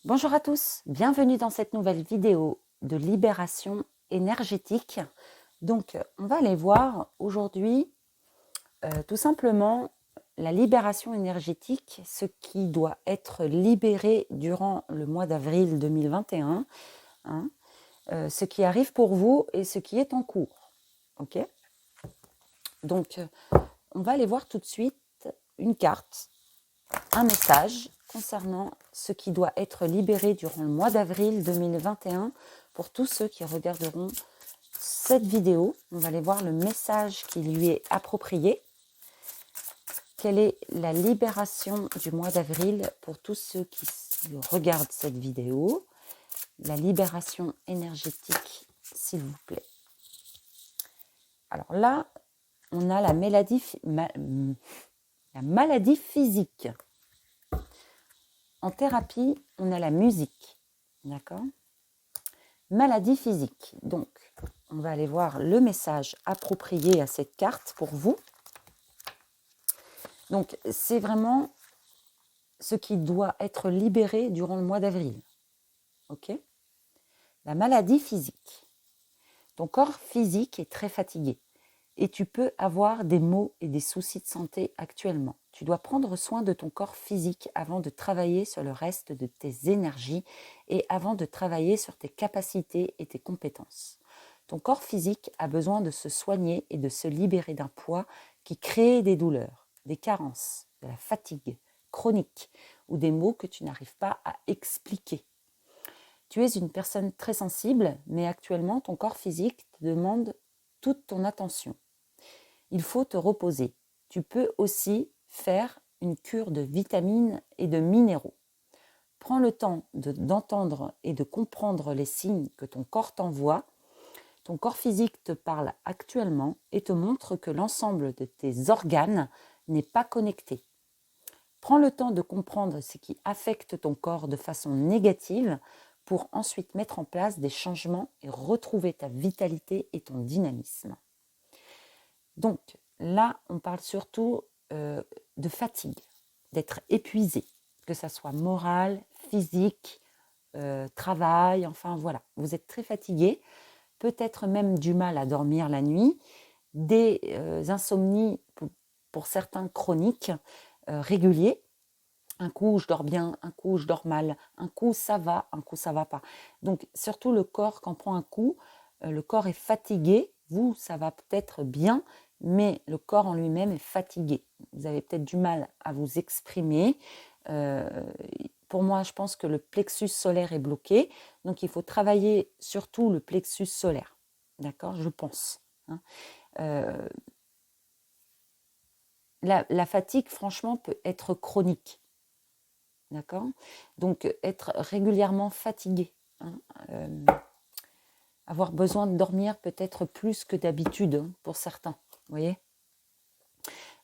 Bonjour à tous, bienvenue dans cette nouvelle vidéo de libération énergétique. Donc, on va aller voir aujourd'hui tout simplement la libération énergétique, ce qui doit être libéré durant le mois d'avril 2021, hein, ce qui arrive pour vous et ce qui est en cours. Ok. Donc, on va aller voir tout de suite une carte, un message concernant ce qui doit être libéré durant le mois d'avril 2021 pour tous ceux qui regarderont cette vidéo. On va aller voir le message qui lui est approprié. Quelle est la libération du mois d'avril pour tous ceux qui regardent cette vidéo? La libération énergétique, s'il vous plaît. Alors là, on a la maladie physique. En thérapie, on a la musique, d'accord? Maladie physique. Donc, on va aller voir le message approprié à cette carte pour vous. Donc, c'est vraiment ce qui doit être libéré durant le mois d'avril. Ok? La maladie physique. Ton corps physique est très fatigué et tu peux avoir des maux et des soucis de santé actuellement. Tu dois prendre soin de ton corps physique avant de travailler sur le reste de tes énergies et avant de travailler sur tes capacités et tes compétences. Ton corps physique a besoin de se soigner et de se libérer d'un poids qui crée des douleurs, des carences, de la fatigue chronique ou des maux que tu n'arrives pas à expliquer. Tu es une personne très sensible, mais actuellement ton corps physique te demande toute ton attention. Il faut te reposer. Tu peux aussi faire une cure de vitamines et de minéraux. Prends le temps d'entendre et de comprendre les signes que ton corps t'envoie. Ton corps physique te parle actuellement et te montre que l'ensemble de tes organes n'est pas connecté. Prends le temps de comprendre ce qui affecte ton corps de façon négative pour ensuite mettre en place des changements et retrouver ta vitalité et ton dynamisme. Donc là, on parle surtout de fatigue, d'être épuisé, que ça soit moral, physique, travail, enfin voilà. Vous êtes très fatigué, peut-être même du mal à dormir la nuit, des insomnies pour certains chroniques, réguliers. Un coup, je dors bien, un coup, je dors mal, un coup, ça va, un coup, ça va pas. Donc, surtout le corps, quand on prend un coup, le corps est fatigué. Vous, ça va peut-être bien, mais le corps en lui-même est fatigué. Vous avez peut-être du mal à vous exprimer. Pour moi, je pense que le plexus solaire est bloqué. Donc, il faut travailler surtout le plexus solaire. D'accord? Je pense. Hein. La fatigue, franchement, peut être chronique. D'accord? Donc, être régulièrement fatigué. Hein, avoir besoin de dormir peut-être plus que d'habitude pour certains. Vous voyez?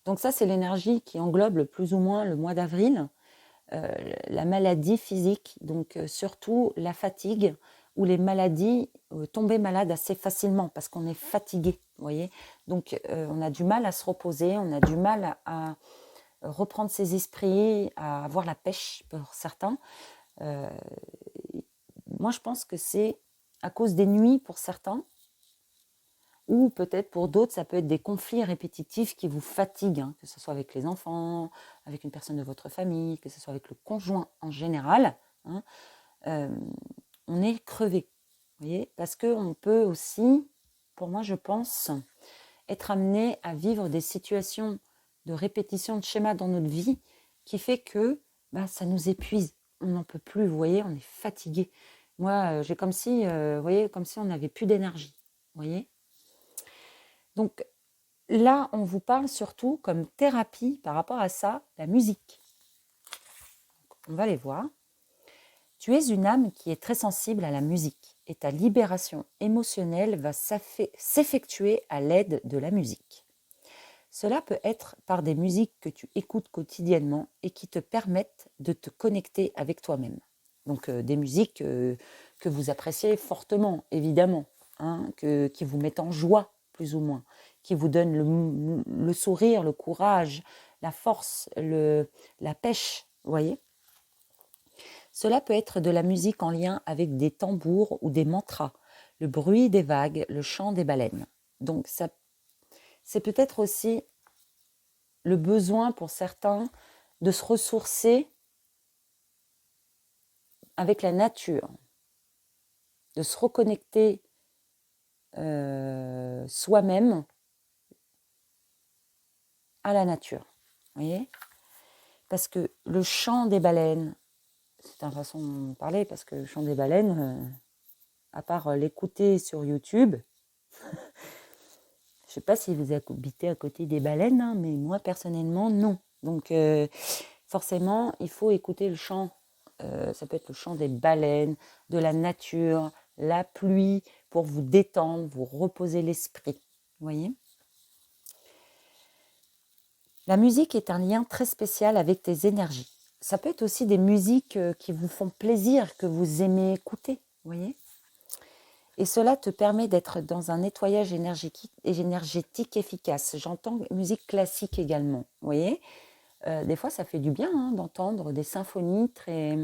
Donc ça, c'est l'énergie qui englobe plus ou moins le mois d'avril. La maladie physique, donc surtout la fatigue ou les maladies, tomber malade assez facilement parce qu'on est fatigué. Vous voyez? Donc, on a du mal à se reposer, on a du mal à reprendre ses esprits, à avoir la pêche pour certains. Moi, je pense que c'est à cause des nuits pour certains, ou peut-être pour d'autres, ça peut être des conflits répétitifs qui vous fatiguent, hein, que ce soit avec les enfants, avec une personne de votre famille, que ce soit avec le conjoint en général. Hein, on est crevé, vous voyez, parce qu'on peut aussi, pour moi, je pense, être amené à vivre des situations de répétition de schémas dans notre vie qui fait que ça nous épuise. On n'en peut plus, vous voyez, on est fatigué. Moi, j'ai comme si, vous voyez, comme si on n'avait plus d'énergie, vous voyez. Donc là, on vous parle surtout comme thérapie par rapport à ça, la musique. Donc, on va les voir. Tu es une âme qui est très sensible à la musique et ta libération émotionnelle va s'effectuer à l'aide de la musique. Cela peut être par des musiques que tu écoutes quotidiennement et qui te permettent de te connecter avec toi-même. Donc des musiques que vous appréciez fortement, évidemment, hein, qui vous mettent en joie, plus ou moins, qui vous donnent le sourire, le courage, la force, la pêche, vous voyez. Cela peut être de la musique en lien avec des tambours ou des mantras, le bruit des vagues, le chant des baleines. Donc c'est peut-être aussi le besoin pour certains de se ressourcer avec la nature, de se reconnecter soi-même à la nature. Vous voyez ? Parce que le chant des baleines, c'est une façon de parler, parce que le chant des baleines, à part l'écouter sur YouTube, je ne sais pas si vous habitez à côté des baleines, hein, mais moi personnellement, non. Donc forcément, il faut écouter le chant. Ça peut être le chant des baleines, de la nature, la pluie, pour vous détendre, vous reposer l'esprit. Vous voyez ? La musique est un lien très spécial avec tes énergies. Ça peut être aussi des musiques qui vous font plaisir, que vous aimez écouter. Vous voyez ? Et cela te permet d'être dans un nettoyage énergétique efficace. J'entends musique classique également. Vous voyez ? Des fois, ça fait du bien d'entendre des symphonies très,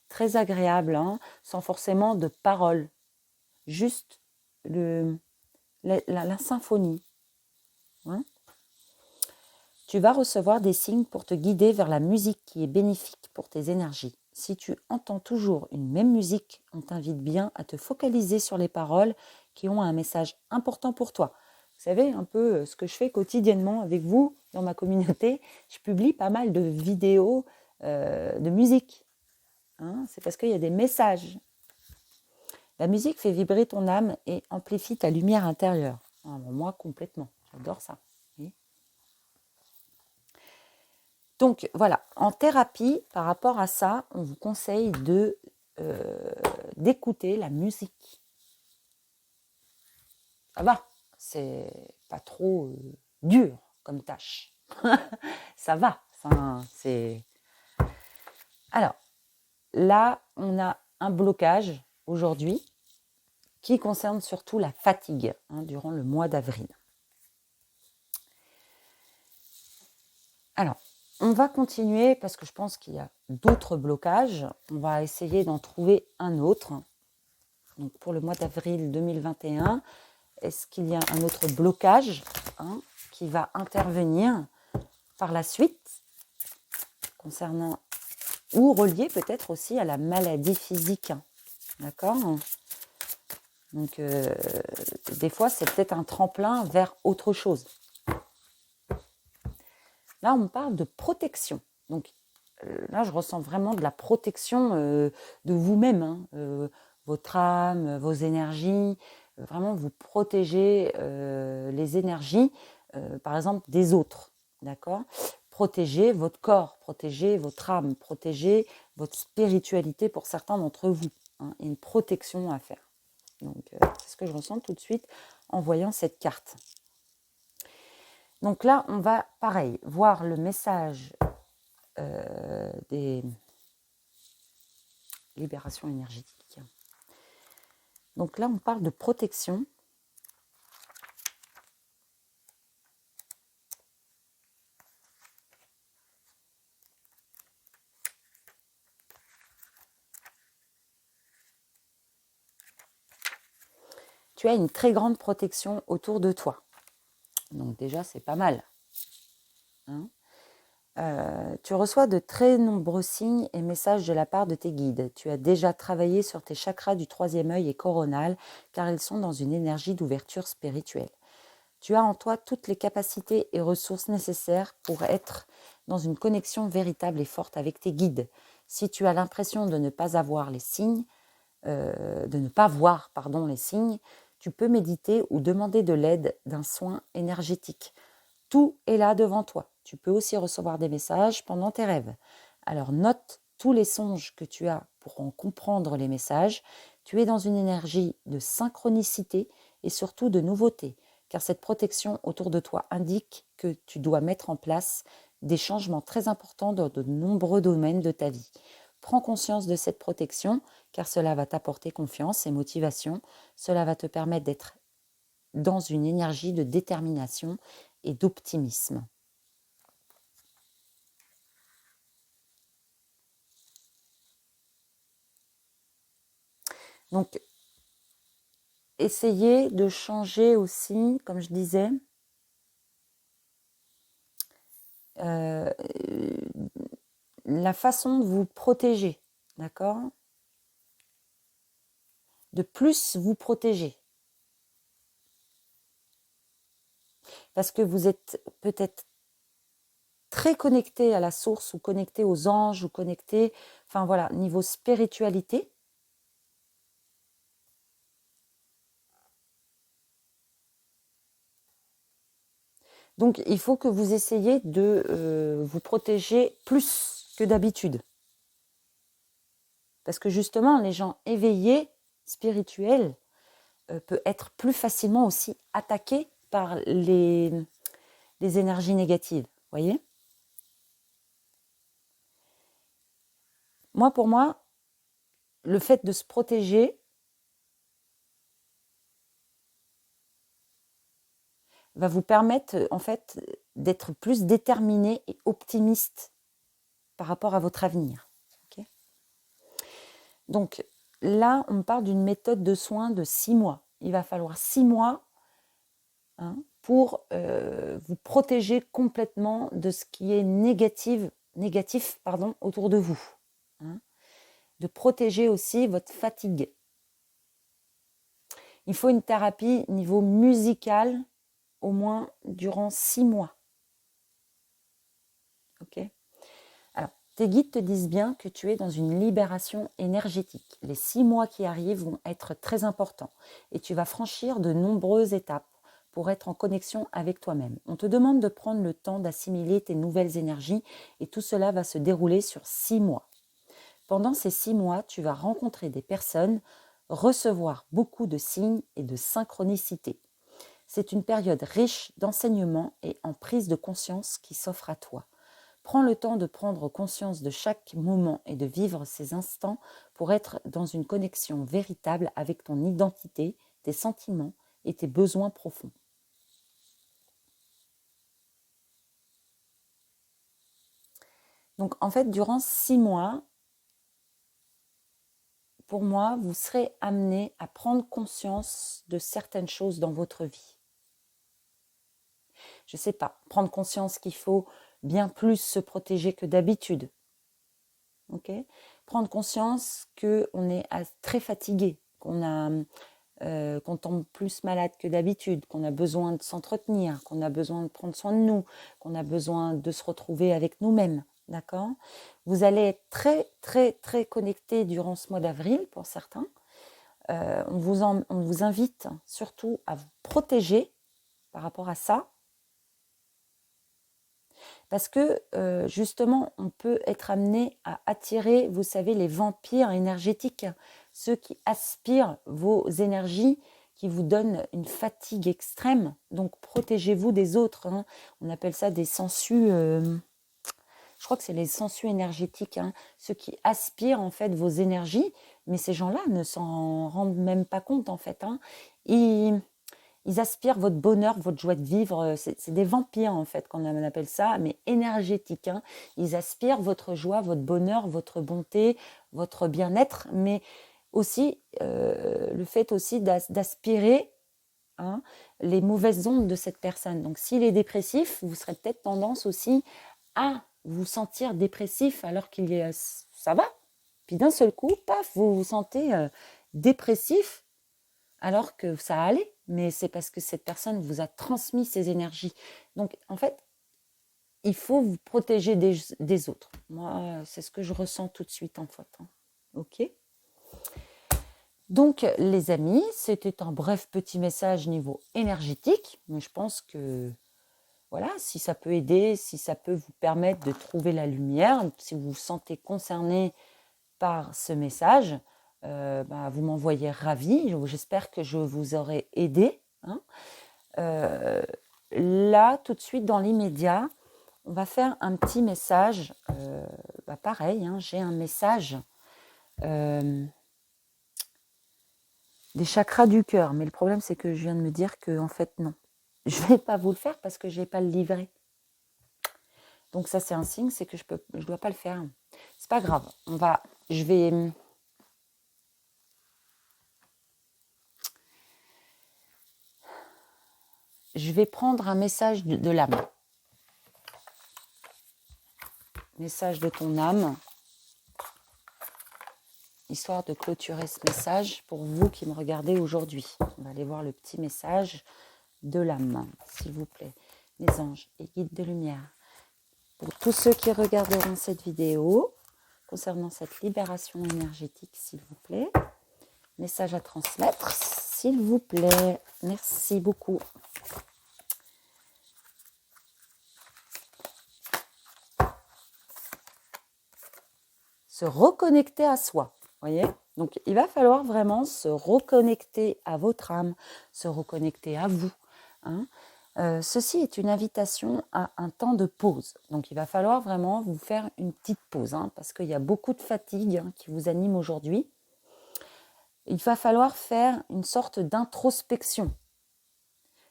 très agréables, sans forcément de paroles. Juste la symphonie. Hein. Tu vas recevoir des signes pour te guider vers la musique qui est bénéfique pour tes énergies. Si tu entends toujours une même musique, on t'invite bien à te focaliser sur les paroles qui ont un message important pour toi. Vous savez, un peu ce que je fais quotidiennement avec vous dans ma communauté, je publie pas mal de vidéos de musique. C'est parce qu'il y a des messages. La musique fait vibrer ton âme et amplifie ta lumière intérieure. Alors moi, complètement. J'adore ça. Donc voilà, en thérapie, par rapport à ça, on vous conseille d'écouter la musique. Ça va, c'est pas trop dur comme tâche. Ça va, c'est... Alors, là, on a un blocage aujourd'hui qui concerne surtout la fatigue durant le mois d'avril. Alors, on va continuer parce que je pense qu'il y a d'autres blocages. On va essayer d'en trouver un autre. Donc, pour le mois d'avril 2021, est-ce qu'il y a un autre blocage qui va intervenir par la suite concernant ou relié peut-être aussi à la maladie physique. D'accord ? Donc, des fois, c'est peut-être un tremplin vers autre chose. Là, on parle de protection. Donc, là, je ressens vraiment de la protection de vous-même, votre âme, vos énergies. Vraiment, vous protégez les énergies, par exemple, des autres. D'accord ? Protégez votre corps, protégez votre âme, protégez votre spiritualité pour certains d'entre vous. Il y a une protection à faire. Donc, c'est ce que je ressens tout de suite en voyant cette carte. Donc là, on va, pareil, voir le message des libérations énergétiques. Donc là, on parle de protection. Tu as une très grande protection autour de toi. Donc déjà, c'est pas mal. Tu reçois de très nombreux signes et messages de la part de tes guides. Tu as déjà travaillé sur tes chakras du troisième œil et coronal, car ils sont dans une énergie d'ouverture spirituelle. Tu as en toi toutes les capacités et ressources nécessaires pour être dans une connexion véritable et forte avec tes guides. Si tu as l'impression de ne pas avoir les signes, les signes, tu peux méditer ou demander de l'aide d'un soin énergétique. Tout est là devant toi. Tu peux aussi recevoir des messages pendant tes rêves. Alors note tous les songes que tu as pour en comprendre les messages. Tu es dans une énergie de synchronicité et surtout de nouveauté, car cette protection autour de toi indique que tu dois mettre en place des changements très importants dans de nombreux domaines de ta vie. Prends conscience de cette protection, car cela va t'apporter confiance et motivation. Cela va te permettre d'être dans une énergie de détermination et d'optimisme. Donc, essayez de changer aussi, comme je disais, la façon de vous protéger, d'accord? De plus vous protéger. Parce que vous êtes peut-être très connecté à la source ou connecté aux anges ou connecté, enfin voilà, niveau spiritualité. Donc il faut que vous essayiez de vous protéger plus que d'habitude. Parce que justement, les gens éveillés, spirituels, peuvent être plus facilement aussi attaqués par les énergies négatives. Voyez ? Pour moi, le fait de se protéger va vous permettre en fait d'être plus déterminé et optimiste par rapport à votre avenir. Okay ? Donc là, on parle d'une méthode de soins de 6 mois. Il va falloir 6 mois pour vous protéger complètement de ce qui est négatif autour de vous. De protéger aussi votre fatigue. Il faut une thérapie niveau musical au moins durant 6 mois. Ok ? Alors, tes guides te disent bien que tu es dans une libération énergétique. Les 6 mois qui arrivent vont être très importants et tu vas franchir de nombreuses étapes pour être en connexion avec toi-même. On te demande de prendre le temps d'assimiler tes nouvelles énergies et tout cela va se dérouler sur 6 mois. Pendant ces 6 mois, tu vas rencontrer des personnes, recevoir beaucoup de signes et de synchronicité. C'est une période riche d'enseignements et en prise de conscience qui s'offre à toi. Prends le temps de prendre conscience de chaque moment et de vivre ces instants pour être dans une connexion véritable avec ton identité, tes sentiments et tes besoins profonds. Donc en fait, durant 6 mois, pour moi, vous serez amené à prendre conscience de certaines choses dans votre vie. Je ne sais pas, prendre conscience qu'il faut bien plus se protéger que d'habitude. Okay ? Prendre conscience qu'on est très fatigué, qu'on tombe plus malade que d'habitude, qu'on a besoin de s'entretenir, qu'on a besoin de prendre soin de nous, qu'on a besoin de se retrouver avec nous-mêmes. D'accord ? Vous allez être très, très, très connecté durant ce mois d'avril pour certains. On vous invite surtout à vous protéger par rapport à ça. Parce que justement, on peut être amené à attirer, vous savez, les vampires énergétiques, ceux qui aspirent vos énergies, qui vous donnent une fatigue extrême. Donc, protégez-vous des autres. Hein. On appelle ça des sangsues. Je crois que c'est les sangsues énergétiques, hein, ceux qui aspirent en fait vos énergies. Mais ces gens-là ne s'en rendent même pas compte en fait. Hein. Ils aspirent votre bonheur, votre joie de vivre. C'est des vampires, en fait, qu'on appelle ça, mais énergétiques. Hein. Ils aspirent votre joie, votre bonheur, votre bonté, votre bien-être, mais aussi le fait aussi d'aspirer les mauvaises ondes de cette personne. Donc, s'il est dépressif, vous serez peut-être tendance aussi à vous sentir dépressif alors qu'il est ça va. Puis d'un seul coup, paf, vous vous sentez dépressif alors que ça allait, mais c'est parce que cette personne vous a transmis ses énergies. Donc, en fait, il faut vous protéger des autres. Moi, c'est ce que je ressens tout de suite, en fait. Hein. OK ? Donc, les amis, c'était un bref petit message niveau énergétique, mais je pense que, voilà, si ça peut aider, si ça peut vous permettre de trouver la lumière, si vous vous sentez concerné par ce message, vous m'envoyez ravi. J'espère que je vous aurai aidé. Hein. Là, tout de suite, dans l'immédiat, on va faire un petit message. Pareil, hein, j'ai un message des chakras du cœur. Mais le problème, c'est que je viens de me dire que, en fait, non. Je ne vais pas vous le faire parce que je n'ai pas le livret. Donc ça, c'est un signe, c'est que je dois pas le faire. C'est pas grave. Je vais je vais prendre un message de l'âme. Message de ton âme. Histoire de clôturer ce message pour vous qui me regardez aujourd'hui. On va aller voir le petit message de l'âme, s'il vous plaît. Mes anges et guides de lumière. Pour tous ceux qui regarderont cette vidéo, concernant cette libération énergétique, s'il vous plaît. Message à transmettre, s'il vous plaît. Merci beaucoup. Se reconnecter à soi, voyez. Donc, il va falloir vraiment se reconnecter à votre âme, se reconnecter à vous. Hein. Ceci est une invitation à un temps de pause. Donc, il va falloir vraiment vous faire une petite pause, hein, parce qu'il y a beaucoup de fatigue qui vous anime aujourd'hui. Il va falloir faire une sorte d'introspection,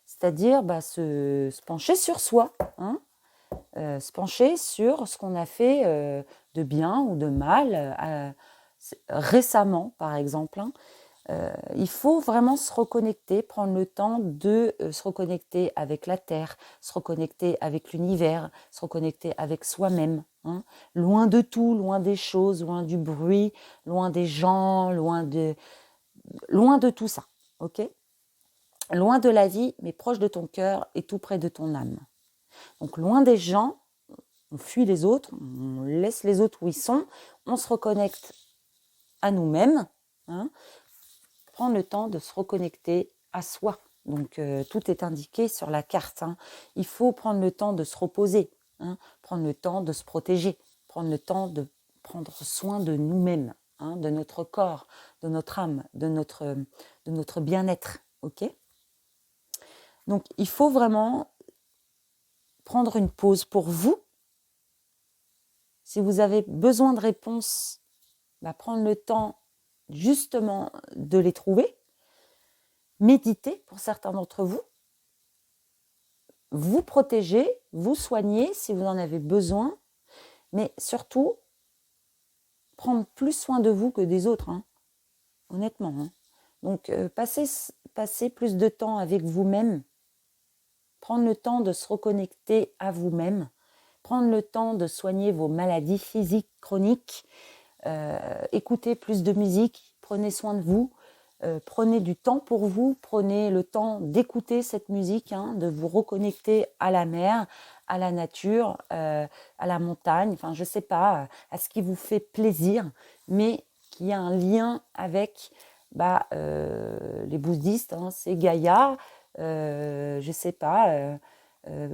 c'est-à-dire se pencher sur soi, hein, se pencher sur ce qu'on a fait de bien ou de mal récemment, par exemple. Hein. Il faut vraiment se reconnecter, prendre le temps de se reconnecter avec la Terre, se reconnecter avec l'univers, se reconnecter avec soi-même. Hein. Loin de tout, loin des choses, loin du bruit, loin des gens, loin de tout ça. Ok ? Loin de la vie, mais proche de ton cœur et tout près de ton âme. Donc loin des gens, on fuit les autres, on laisse les autres où ils sont, on se reconnecte à nous-mêmes, hein, prendre le temps de se reconnecter à soi. Donc tout est indiqué sur la carte. Hein. Il faut prendre le temps de se reposer, hein, prendre le temps de se protéger, prendre le temps de prendre soin de nous-mêmes, hein, de notre corps, de notre âme, de notre bien-être. Ok ? Donc il faut vraiment prendre une pause pour vous. Si vous avez besoin de réponses, prendre le temps justement de les trouver. Méditer pour certains d'entre vous. Vous protéger, vous soigner si vous en avez besoin. Mais surtout, prendre plus soin de vous que des autres. Hein. Honnêtement. Hein. Donc, passer plus de temps avec vous-même. Prendre le temps de se reconnecter à vous-même. Prendre le temps de soigner vos maladies physiques chroniques. Écoutez plus de musique. Prenez soin de vous. Prenez du temps pour vous. Prenez le temps d'écouter cette musique, hein, de vous reconnecter à la mer, à la nature, à la montagne. Enfin, je ne sais pas, à ce qui vous fait plaisir, mais qui a un lien avec les bouddhistes. Hein, c'est Gaïa. Je ne sais pas...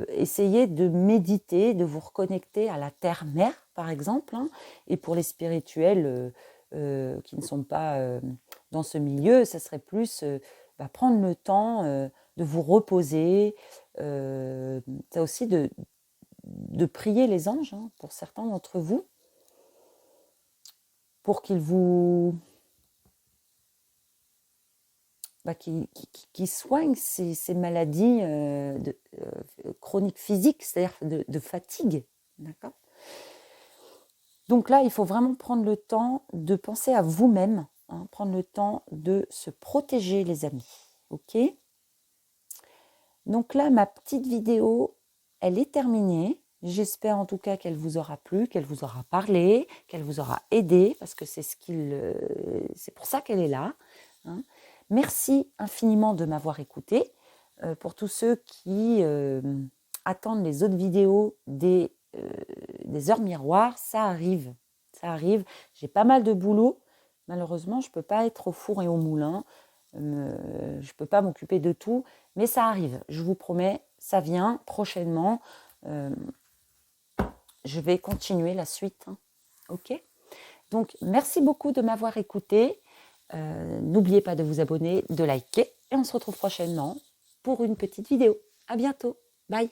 essayez de méditer, de vous reconnecter à la terre-mère, par exemple. Hein, et pour les spirituels qui ne sont pas dans ce milieu, ça serait plus prendre le temps de vous reposer. C'est aussi de prier les anges, hein, pour certains d'entre vous, pour qu'ils vous... qui soignent ces maladies chroniques physiques, c'est-à-dire de fatigue. D'accord ? Donc là, il faut vraiment prendre le temps de penser à vous-même, hein, prendre le temps de se protéger, les amis. Ok ? Donc là, ma petite vidéo, elle est terminée. J'espère en tout cas qu'elle vous aura plu, qu'elle vous aura parlé, qu'elle vous aura aidé, parce que c'est pour ça qu'elle est là. Hein. Merci infiniment de m'avoir écouté. Pour tous ceux qui attendent les autres vidéos des heures miroirs, ça arrive. J'ai pas mal de boulot. Malheureusement, je ne peux pas être au four et au moulin. Je ne peux pas m'occuper de tout, mais ça arrive. Je vous promets, ça vient prochainement. Je vais continuer la suite. Hein. Ok ? Donc, merci beaucoup de m'avoir écouté. N'oubliez pas de vous abonner, de liker et on se retrouve prochainement pour une petite vidéo. À bientôt. Bye.